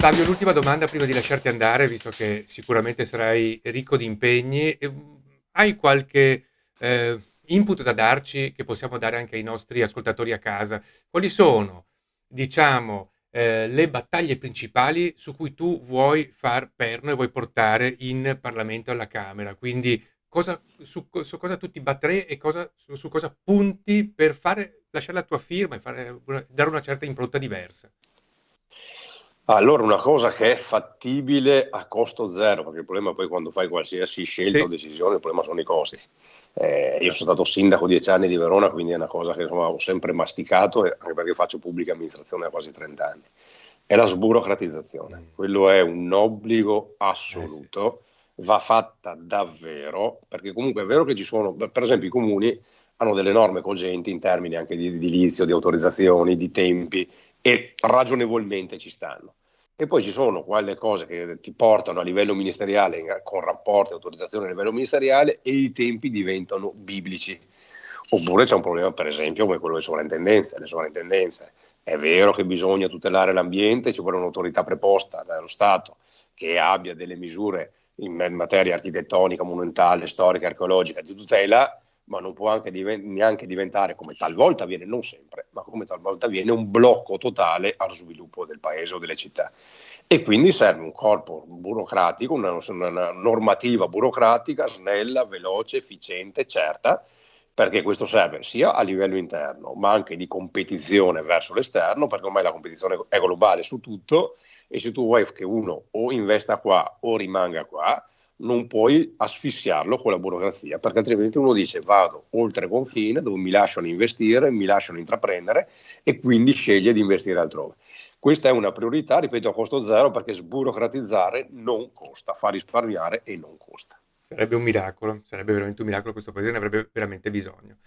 Fabio, l'ultima domanda prima di lasciarti andare, visto che sicuramente sarai ricco di impegni. Hai qualche input da darci che possiamo dare anche ai nostri ascoltatori a casa? Quali sono, diciamo, le battaglie principali su cui tu vuoi far perno e vuoi portare in Parlamento alla Camera? Quindi su cosa tu ti batterei e su cosa punti per lasciare la tua firma e dare una certa impronta diversa? Allora, una cosa che è fattibile a costo zero, perché il problema poi quando fai qualsiasi scelta o Sì, decisione, il problema sono i sì. costi. Io sono stato sindaco 10 anni di Verona, quindi è una cosa che insomma, ho sempre masticato, anche perché faccio pubblica amministrazione da quasi 30 anni. È la sburocratizzazione. Mm. Quello è un obbligo Eh sì. assoluto, va fatta davvero, perché comunque è vero che ci sono, per esempio i comuni hanno delle norme cogenti in termini anche di edilizio, di autorizzazioni, di tempi, e ragionevolmente ci stanno. E poi ci sono quelle cose che ti portano a livello ministeriale, con rapporti e autorizzazioni a livello ministeriale, e i tempi diventano biblici. Oppure c'è un problema, per esempio, come quello delle sovrintendenze. Le sovrintendenze è vero che bisogna tutelare l'ambiente, ci vuole un'autorità preposta dallo Stato che abbia delle misure in materia architettonica, monumentale, storica, archeologica di tutela, ma non può anche neanche diventare, come talvolta avviene, non sempre, ma come talvolta avviene, un blocco totale allo sviluppo del paese o delle città. E quindi serve un corpo burocratico, una normativa burocratica snella, veloce, efficiente, certa, perché questo serve sia a livello interno, ma anche di competizione verso l'esterno, perché ormai la competizione è globale su tutto, e se tu vuoi che uno o investa qua o rimanga qua, non puoi asfissiarlo con la burocrazia, perché altrimenti uno dice vado oltre confine dove mi lasciano investire, mi lasciano intraprendere e quindi sceglie di investire altrove. Questa è una priorità, ripeto, a costo zero, perché sburocratizzare non costa, fa risparmiare e non costa. Sarebbe un miracolo, sarebbe veramente un miracolo, questo paese ne avrebbe veramente bisogno.